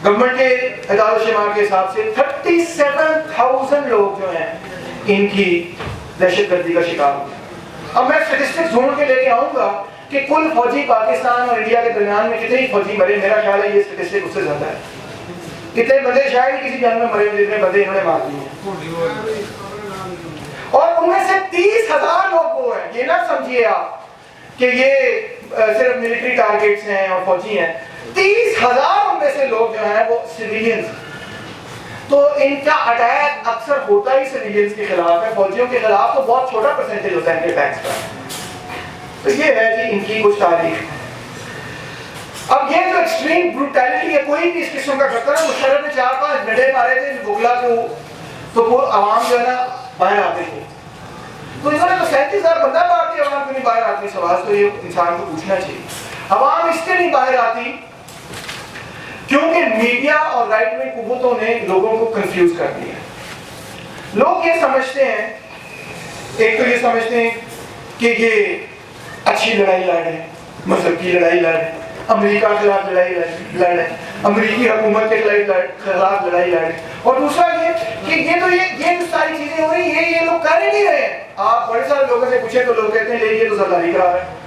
Government کے ادارہ شمار کے حساب سے 37,000 لوگ جو ہیں ان کی دہشت گردی کا شکار ہوئے. اب میں اسٹیٹسٹکس ڈھونڈ کے لے کے آؤں گا کہ کل فوجی پاکستان اور انڈیا کے درمیان میں کتنے فوجی مرے. میرا خیال ہے یہ اسٹیٹسٹک اس سے زیادہ ہے. کتنے بندے شاید ہی کسی جنگ میں مرے جتنے بندے انہوں نے مار دیے ہیں. اور ان میں سے 30,000 لوگ وہ ہیں. یہ نہ سمجھیے آپ کہ یہ صرف ملٹری ٹارگیٹس ہیں اور فوجی ہیں. 30,000 ان میں سے لوگ جو ہیں وہ سویلینز. تو ان کا اٹیک اکثر ہوتا ہی سویلینز کے خلاف ہے. فوجیوں کے خلاف تو بہت چھوٹا پرسنٹیج ہوتا ہے ان کے اٹیکس کا. تو یہ ہے جی ان کی کچھ تاریخ. اب یہ جو ایکسٹریم بروٹیلٹی ہے, کوئی بھی اس قسم کا کرتا ہے. مشرف نے 4-5 ڈنڈے مارے تھے بغلا کو, تو وہ عوام جو ہے نا باہر آتے تھے. تو انہوں نے تو 37,000 بندہ مار دیا, عوام کو نہیں باہر آتی. سوال تو یہ انسان کو پوچھنا چاہیے, عوام اس سے نہیں باہر آتی کیونکہ میڈیا اور رائٹ ونگ قوتوں نے لوگوں کو کنفیوز کر دیا. لوگ یہ سمجھتے ہیں, ایک تو یہ سمجھتے ہیں کہ یہ اچھی لڑائی لڑ رہے ہیں, مذہب کی لڑائی لڑ رہے ہیں, امریکہ کے خلاف لڑائی لڑ رہے ہیں, امریکی حکومت کے خلاف لڑائی لڑ رہے ہیں. اور دوسرا یہ کہ یہ تو یہ ساری چیزیں ہو رہی ہیں, یہ لوگ کر ہی نہیں رہے ہیں. آپ بڑے سارے لوگوں سے پوچھیں تو لوگ کہتے ہیں یہ تو زرداری کرا رہا ہے,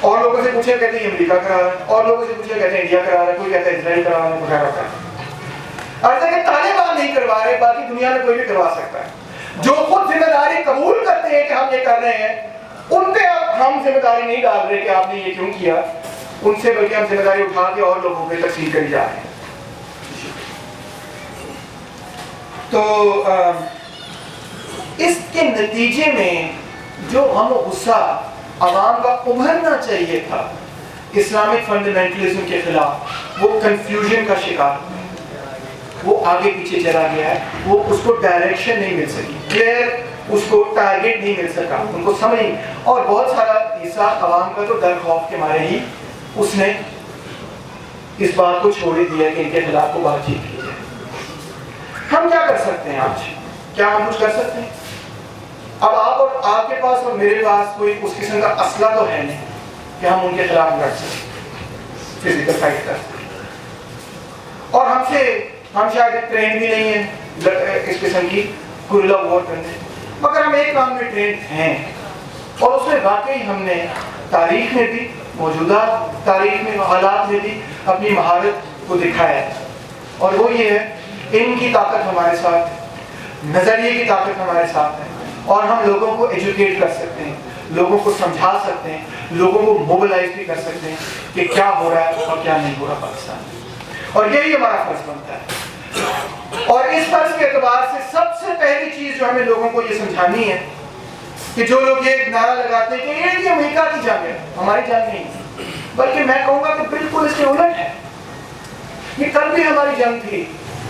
اور لوگوں سے پوچھے کہتے ہیں امریکہ کرا رہا ہے, اور لوگوں سے پوچھے کہتے ہیں انڈیا کرا رہا ہے, کوئی کہتا ہے اسرائیل کرا رہا ہے, وغیرہ وغیرہ. ایسا کہ طالبان نہیں کروا رہے, باقی دنیا میں کوئی بھی کروا سکتا ہے. جو خود ذمہ داری قبول کرتے ہیں کہ ہم یہ کر رہے ہیں, ان پہ ہم ذمہ داری نہیں ڈال رہے کہ آپ نے یہ کیوں کیا ان سے, بلکہ ہم ذمہ داری اٹھا کے اور لوگوں پہ تقسیم کری جا رہے ہیں. تو اس کے نتیجے میں جو ہم غصہ عوام کا ابھرنا چاہیے تھا اسلامک فنڈامنٹلزم کے خلاف, وہ کنفیوژن کا شکار, وہ آگے پیچھے چلا گیا ہے. وہ اس کو ڈائریکشن نہیں مل سکی, کلیئر اس کو ٹارگیٹ نہیں مل سکا, ان کو سمجھ نہیں. اور بہت سارا حصہ عوام کا تو ڈر خوف کے مارے ہی اس نے اس بات کو چھوڑ ہی دیا کہ ان کے خلاف کو بات چیت کی جائے. ہم کیا کر سکتے ہیں آج؟ کیا ہم کچھ کر سکتے ہیں؟ اب آپ اور آپ کے پاس اور میرے پاس کوئی اس قسم کا اسلحہ تو ہے نہیں کہ ہم ان کے خلاف لڑ سکیں, فزیکل فائٹ کر سکیں. اور ہم شاید ٹرینڈ بھی نہیں ہیں اس قسم کی گریلا وار کرنے, مگر ہم ایک کام میں ٹرینڈ ہیں, اور اس میں واقعی ہم نے تاریخ میں بھی, موجودہ تاریخ میں, حالات میں بھی اپنی مہارت کو دکھایا ہے. اور وہ یہ ہے, ان کی طاقت ہمارے ساتھ, نظریے کی طاقت ہمارے ساتھ ہے, اور ہم لوگوں کو ایجوکیٹ کر سکتے ہیں, لوگوں کو سمجھا سکتے ہیں, لوگوں کو موبلائز بھی کر سکتے ہیں کہ کیا ہو رہا ہے اور کیا نہیں ہو رہا پاکستان میں. اور یہی ہمارا فرض بنتا ہے. اور اس فرض کے اعتبار سے سب سے پہلی چیز جو ہمیں لوگوں کو یہ سمجھانی ہے کہ جو لوگ یہ نعرہ لگاتے ہیں کہ یہ امریکہ کی جنگ ہے, ہماری جنگ نہیں, بلکہ میں کہوں گا کہ بالکل اس کے الٹ ہے. یہ کل بھی ہماری جنگ تھی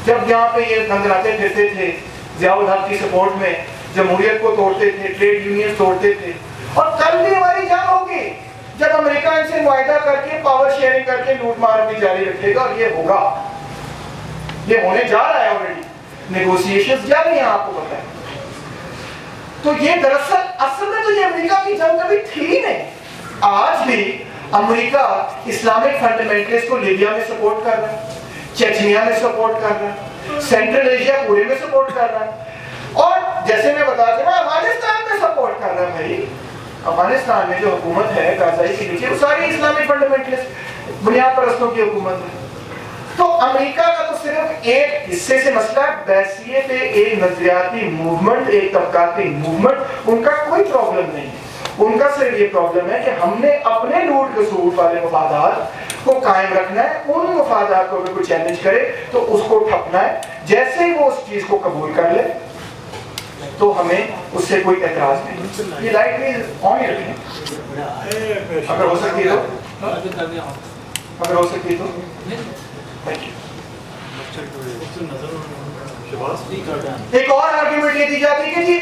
جب یہاں پہ یہ گنگناتے پھرتے تھے ضیاء الحق کی سپورٹ میں, جمہوریت کو توڑتے تھے, ٹریڈ یونین توڑتے تھے. اور کل بھی ہماری جنگ ہوگی جب امریکہ ان سے معاہدہ کر کے پاور شیئرنگ کر کے لوٹ مار بھی جاری رکھے گا, اور یہ ہوگا, یہ ہونے جا رہا ہے آلریڈی. نیگوسیشنز جاری ہیں, آپ کو پتہ ہے. تو یہ دراصل اصل میں تو یہ امریکہ کی جنگ کبھی تھی ہی نہیں. آج بھی امریکہ اسلامک فنڈامنٹلسٹ کو لیبیا میں سپورٹ کر رہا ہے, چیچنیا میں سپورٹ کر رہا ہے, سینٹرل ایشیا پورے میں سپورٹ کر رہا ہے, اور جیسے میں بتا چلا افغانستان میں سپورٹ کر رہا ہے. بھائی افغانستان میں جو حکومت ہے کارزائی کے نیچے, وہ ساری اسلامک فنڈامنٹلسٹ بنیاد پرستوں کی حکومت ہے. تو امریکہ کا تو صرف ایک حصے سے مسئلہ ہے, بحیثیت ایک نظریاتی موومنٹ, ایک طبقاتی موومنٹ, ان کا کوئی پرابلم نہیں ہے. ان کا صرف یہ پرابلم ہے کہ ہم نے اپنے لوٹ رسوٹ والے مفادات کو قائم رکھنا ہے. ان مفادات کو اگر کوئی چیلنج کرے تو اس کو ٹھپنا ہے. جیسے ہی وہ اس چیز کو قبول کر لے تو ہمیں اس سے کوئی اعتراض نہیں. یہ لائٹ بھی آن ہی رکھیں اگر ہو سکتی ہے تو, اگر ہو سکتی ہے تو. ایک اور آرگیومنٹ یہ دی جاتی ہے کہ جی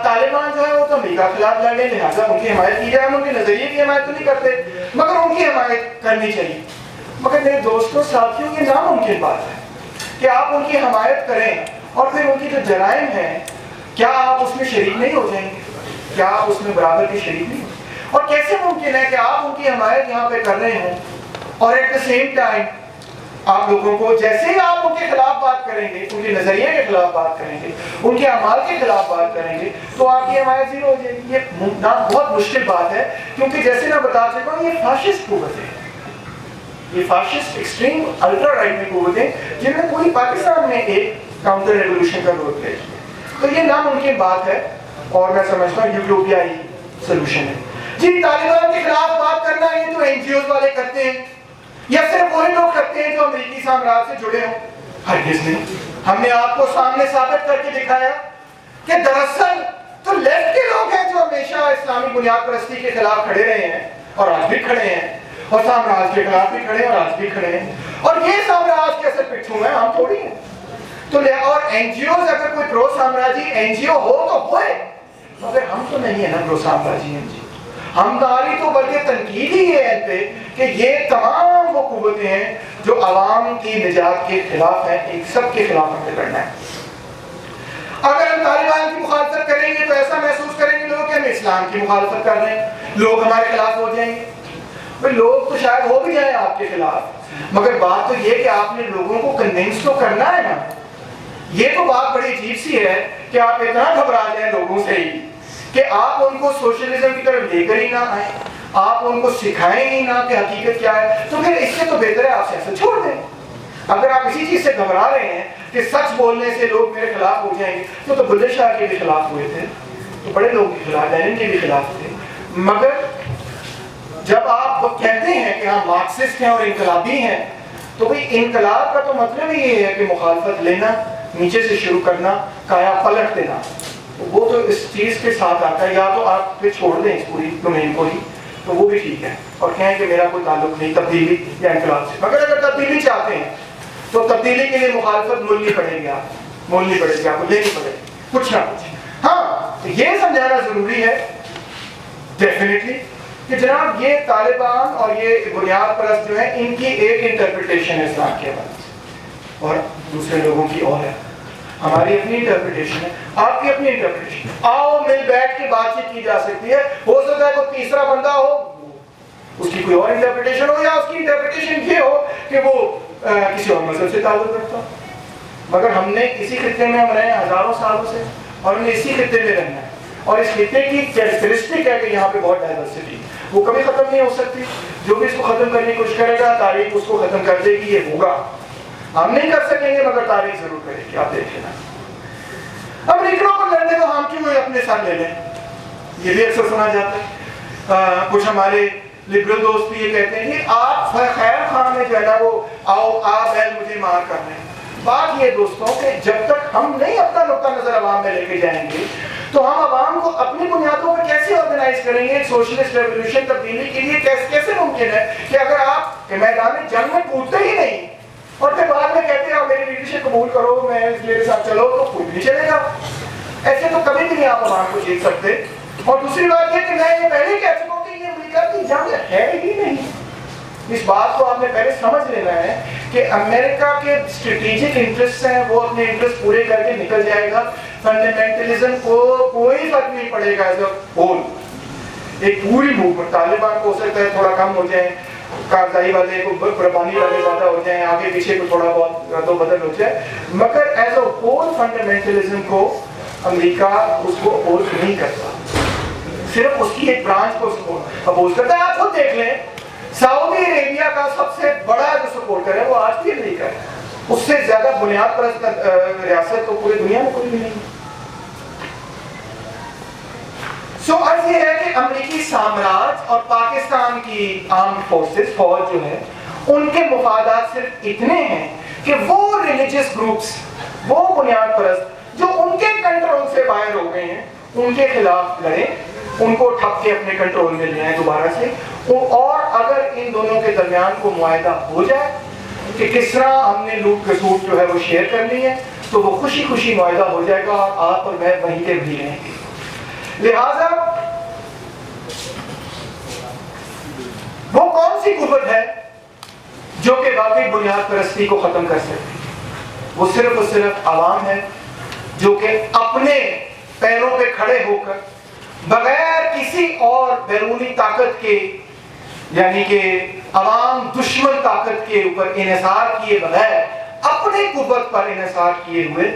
طالبان جو ہے وہ تو امریکہ کے خلاف لڑ رہے ہیں, لہٰذا ان کی حمایت کی جائے. ہم ان کے نظریے کی حمایت تو نہیں کرتے, مگر ان کی حمایت کرنی چاہیے. مگر میرے دوستوں ساتھیوں, یہ ناممکن بات ہے کہ آپ ان کی حمایت کریں اور پھر ان کی جو جرائم ہیں کیا آپ اس میں شریک نہیں ہو جائیں گے؟ کیا آپ اس میں برابر کے شریک نہیں ہو؟ اور کیسے ممکن ہے کہ آپ ان کی حمایت یہاں پہ کر رہے ہوں اور ایٹ دا سیم ٹائم آپ لوگوں کو جیسے ہی آپ ان کے خلاف بات کریں گے، ان کے نظریے کے خلاف بات کریں گے، ان کے اعمال کے خلاف بات کریں گے، تو آپ کی حمایت زیرو ہو جائے گی. یہ بہت مشکل بات ہے، کیونکہ جیسے میں بتا چکا ہوں یہ فاشسٹ قوتیں ہیں، یہ فاشسٹ ایکسٹریم الٹرا رائٹ میں قوتیں جن میں پوری پاکستان میں ایک کاؤنٹر ریولوشن کا رول پلے کیا. تو یہ ناممکن بات ہے اور میں سمجھتا ہوں یوٹوپیائی سولوشن ہے. جی طالبان کے خلاف بات کرنا یہ تو این جی اوز والے کرتے ہیں یا صرف وہی لوگ کرتے ہیں جو امریکی سامراج سے جڑے ہوں؟ ہرگز نہیں. ہم نے آپ کو سامنے ثابت کر کے دکھایا کہ دراصل تو لیفٹ کے لوگ ہیں جو ہمیشہ اسلامی بنیاد پرستی کے خلاف کھڑے رہے ہیں اور آج بھی کھڑے ہیں، اور سامراج کے خلاف بھی کھڑے ہیں اور آج بھی کھڑے ہیں، اور یہ سامراج کے اصل پٹھوں ہیں، ہم تھوڑی ہیں. تو اور این جی اوز اگر کوئی پرو سامراجی این جی او ہو تو ہوئے، مگر ہم تو نہیں ہے نا پرو سامراجی این جی او. ہماری تو بلکہ تنقید ہی ہے ان پہ کہ یہ تمام وہ قوتیں ہیں جو عوام کی نجات کے خلاف ہیں، ایک سب کے خلاف ہمیں لڑنا ہے. اگر ہم طالبان کی مخالفت کریں گے تو ایسا محسوس کریں گے لوگ کہ ہم اسلام کی مخالفت کر رہے ہیں، لوگ ہمارے خلاف ہو جائیں گے. بھئی لوگ تو شاید ہو بھی جائیں آپ کے خلاف، مگر بات تو یہ کہ آپ نے لوگوں کو کنونس تو کرنا ہے نا. یہ تو بات بڑی عجیب سی ہے کہ آپ اتنا گھبرا جائیں لوگوں سے ہی کہ آپ ان کو سوشلزم کی طرف لے کر ہی نہ آئیں، آپ ان کو سکھائیں ہی نہ کہ حقیقت کیا ہے. تو پھر اس سے تو بہتر ہے آپ سیاست چھوڑ دیں. اگر آپ اسی چیز سے گھبرا رہے ہیں کہ سچ بولنے سے لوگ میرے خلاف ہو جائیں گے، تو بلے شاہ کے بھی خلاف ہوئے تھے، تو بڑے لوگ کے خلاف، لینن کے بھی خلاف تھے. مگر جب آپ کہتے ہیں کہ ہم مارکسسٹ ہیں اور انقلابی ہیں، تو بھئی انقلاب کا تو مطلب ہی یہ ہے کہ مخالفت لینا، نیچے سے شروع کرنا، کایا پلٹ دینا. وہ تو اس چیز کے ساتھ آتا ہے. یا تو آپ پھر چھوڑ دیں اس پوری ڈومین کو ہی، تو وہ بھی ٹھیک ہے، اور کہیں کہ میرا کوئی تعلق نہیں تبدیلی یا انقلاب سے. مگر اگر تبدیلی چاہتے ہیں تو تبدیلی کے لیے مخالفت مولنی پڑے گی، آپ مولنی پڑے گی، آپ کو لینی پڑے گی کچھ نہ کچھ. ہاں یہ سمجھانا ضروری ہے ڈیفینیٹلی کہ جناب یہ طالبان اور یہ بنیاد پرست جو ہیں ان کی ایک انٹرپریٹیشن ہے اسلام کے حوالے سے، اور دوسرے لوگوں کی اور ہے. ہماری اپنی انٹرپریٹیشن ہے، آپ کی اپنی انٹرپریٹیشن. آؤ مل بیٹھ کے بات چیت کی جا سکتی ہے. ہو سکتا ہے کوئی تیسرا بندہ ہو، اس کی کوئی اور انٹرپریٹیشن ہو، یا اس کی انٹرپریٹیشن یہ ہو کہ وہ کسی اور مذہب سے تعلق رکھتا ہو. مگر ہم نے اسی خطے میں ہم رہے ہیں ہزاروں سالوں سے، اور ہم نے اسی خطے میں رہنا ہے. اور اس خطے کی کیریکٹرسٹک ہے کہ یہاں پہ بہت ڈائیورسٹی، وہ کبھی ختم نہیں ہو سکتی. جو بھی اس کو ختم کرنے کی کوشش کرے گا تاریخ اس کو ختم کر دے گی. یہ ہوگا، ہم نہیں کر سکیں گے مگر تاریخ ضرور کرے گی. آپ دیکھ لینا. امریکنوں کو لڑنے کو ہم کیوں اپنے ساتھ لے لیں؟ یہ بھی اکثر سنا جاتا ہے. کچھ ہمارے لبرل دوست بھی یہ کہتے ہیں کہ آپ خیر خان میں جو ہے نا وہ آؤ آ بیل مجھے مار کر رہے ہیں. بات یہ دوستوں کہ جب تک ہم نہیں اپنا نقطہ نظر عوام میں لے کے جائیں گے تو ہم عوام کو اپنی بنیادوں پر کیسے آرگنائز کریں گے؟ سوشلسٹ ریولوشن تبدیلی کے لیے کیسے ممکن ہے کہ اگر آپ میدان جنگ میں کودتے ہی نہیں اور پھر بعد میں کہتے ہیں میری لیڈرشپ قبول کرو، میں میرے ساتھ چلو، تو کوئی نہیں چلے گا. ایسے تو کبھی بھی نہیں آپ عوام کو جیت سکتے. اور دوسری بات یہ کہ میں یہ پہلے کہہ چکا ہوں کہ یہ امریکہ کی جنگ ہے ہی نہیں. اس بات کو آپ نے پہلے سمجھ لینا ہے کہ امریکہ کے اسٹریٹجک انٹرسٹ ہیں، وہ اپنے انٹرسٹ پورے کر کے نکل جائے گا. فنڈامنٹلزم کو کوئی فرق نہیں پڑے گا. ایز اے ہول ایک پوری موومنٹ، طالبان کو ہو سکتا ہے تھوڑا کم ہو جائیں، کارزائی والے کو قربانی والے زیادہ ہو جائیں، آگے پیچھے کو تھوڑا بہت رد و بدل ہو جائے، مگر ایز اے ہول فنڈامنٹلزم کو امریکہ اس کو اپوز نہیں کرتا، صرف اس کی ایک برانچ کو اپوز کرتا ہے. آپ خود دیکھ لیں سعودی عربیہ کا سب سے بڑا جو سپورٹر ہے وہ آج بھی امریکہ ہے. اس سے زیادہ بنیاد پرست ریاست تو پوری دنیا میں کوئی بھی نہیں. سو عرض یہ ہے کہ امریکی سامراج اور پاکستان کی آرمڈ فورسز، فوج جو ہے، ان کے مفادات صرف اتنے ہیں کہ وہ ریلیجس گروپس، وہ بنیاد پرست جو ان کے کنٹرول سے باہر ہو گئے ہیں، ان کے خلاف لڑیں، ان کو ٹھپ کے اپنے کنٹرول میں لے آئیں دوبارہ سے. اور اگر ان دونوں کے درمیان کو معاہدہ ہو جائے کہ کس طرح ہم نے لوٹ کسوٹ جو ہے وہ شیئر کرنی ہے، تو وہ خوشی خوشی معاہدہ ہو جائے گا اور آپ اور میں وہیں کے بھی رہیں گے. لہذا وہ کون سی قوت ہے جو کہ واقعی بنیاد پرستی کو ختم کر سکتی؟ وہ صرف اور صرف عوام ہے جو کہ اپنے پیروں پہ کھڑے ہو کر بغیر کسی اور بیرونی طاقت کے، یعنی کہ عوام دشمن طاقت کے اوپر انحصار کیے بغیر اپنے قوت پر انحصار کیے ہوئے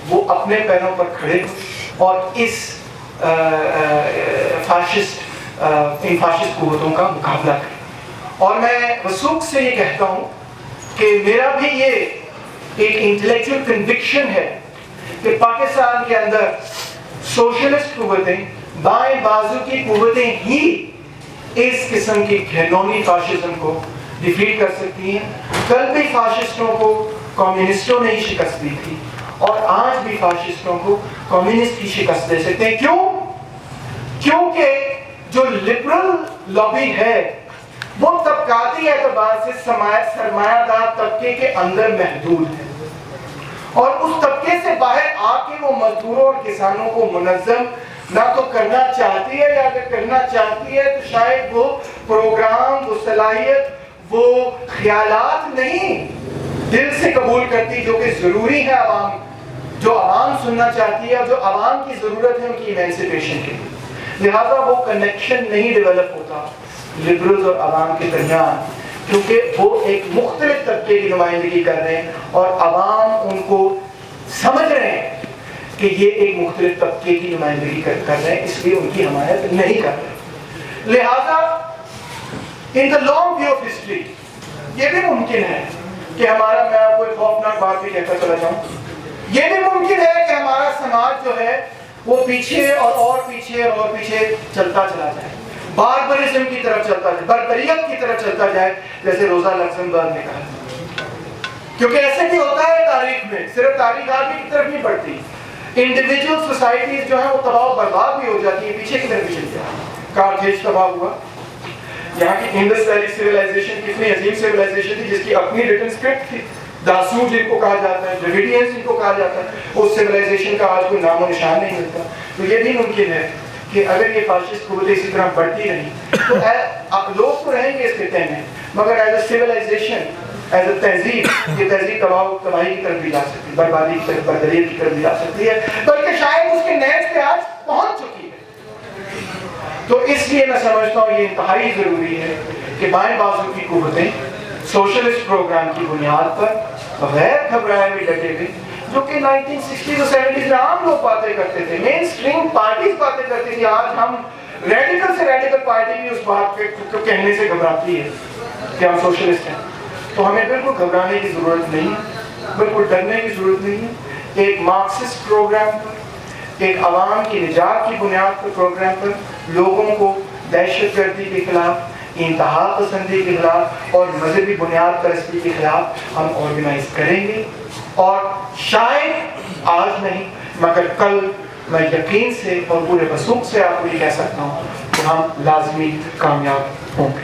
وہ اپنے پیروں پر کھڑے اور اس ان فاشسٹ قوتوں کا مقابلہ کریں. اور میں وثوق سے یہ کہتا ہوں کہ میرا بھی یہ ایک انٹلیکچوئل کنوکشن ہے کہ پاکستان کے اندر سوشلسٹ قوتیں، بائیں بازو کی قوتیں ہی اس قسم کی گھنونی فاشزم کو ڈیفیٹ کر سکتی ہیں. کل بھی فاشسٹوں کو کمیونسٹوں نے ہی شکست دی تھی اور آج بھی فاشسٹوں کو کمیونسٹ ہی شکست دے سکتے ہیں. کیونکہ جو لبرل لابی ہے وہ طبقاتی اعتبار سے سرمایہ دار طبقے کے اندر محدود ہے اور اس طبقے سے باہر آ کے وہ مزدوروں اور کسانوں کو منظم نہ تو کرنا چاہتی ہے، یا اگر کرنا چاہتی ہے تو شاید وہ پروگرام، وہ صلاحیت، وہ خیالات نہیں دل سے قبول کرتی جو کہ ضروری ہے جو عوام سننا چاہتی ہے، جو عوام کی ضرورت ہے ان کی ایمانسیپیشن کے لیے. لہذا وہ کنیکشن نہیں ڈیولپ ہوتا لبرلز اور عوام کے درمیان، کیونکہ وہ ایک مختلف طبقے کی نمائندگی کر رہے ہیں اور عوام ان کو سمجھ رہے ہیں کہ یہ ایک مختلف طبقے کی نمائندگی کر رہے ہیں، اس لیے ان کی حمایت نہیں کر رہے. لہذا in the long view of history یہ بھی ممکن ہے کہ ہمارا، میں آپ کو ایک خوفناک بات بھی کہتا چلا جاؤں، یہ بھی ممکن ہے کہ ہمارا سماج جو ہے وہ پیچھے اور پیچھے اور پیچھے چلتا چلا جائے، باربرزم کی طرف چلتا جائے، بربریت کی طرف چلتا جائے، جیسے روزا لکسمبرگ نے کہا. کیونکہ ایسے بھی ہوتا ہے تاریخ میں، صرف تاریخ آگے کی طرف نہیں بڑھتی، انڈیویجول سوسائٹیز جو ہیں وہ تباہ و برباد بھی ہو جاتی ہیں، پیچھے کی طرف بھی چلتی ہیں. کارتھیج تباہ ہوا، یہاں کی انڈس ویلی سیولائزیشن کتنی عظیم سیولائزیشن تھی جس کی اپنی ریٹن اسکرپٹ تھی. داسو جن کو کہا جاتا ہے، ڈریویڈینز جن کو کہا جاتا ہے، اس سیولائزیشن کا آج کوئی نام و نشان نہیں ملتا. تو یہ بھی ممکن ہے کہ اگر یہ فاشسٹ قوتیں اسی طرح بڑھتی رہیں تو لوگ تو رہیں گے اس خطے میں، مگر as a civilisation, as a تہذیب، یہ تہذیب تباہی کی طرف بھی جا سکتی ہے، بربادی کی طرف، بربریت کی طرف بھی جا سکتی ہے، بلکہ شاید اس کے نیز پہ آج پہنچ چکی ہے. تو اس لیے میں سمجھتا ہوں یہ انتہائی ضروری ہے کہ بائیں بازو کی قوتیں سوشلسٹ پروگرام کی بنیاد پر بغیر گھبرائے ہوئے ڈٹے ہوئے، جو کہ 1960s اور 70s میں عام لوگ باتیں کرتے تھے، مین سٹریم پارٹیز باتیں کرتی تھی. آج ہم ریڈیکل سے ریڈیکل پارٹی بھی اس بات کو کہنے سے گھبراتی ہے کہ ہم سوشلسٹ ہیں. تو ہمیں بالکل گھبرانے کی ضرورت نہیں ہے، بالکل ڈرنے کی ضرورت نہیں ہے. ایک مارکسسٹ پروگرام پر، ایک عوام کی نجات کی بنیاد پر پروگرام پر لوگوں کو دہشت گردی کے خلاف، انتہا پسندی کے خلاف اور مذہبی بنیاد پرستی کے خلاف ہم آرگنائز کریں گے. اور شاید آج نہیں مگر کل میں یقین سے اور پورے وثوق سے آپ کو یہ کہہ سکتا ہوں کہ ہم لازمی کامیاب ہوں گے.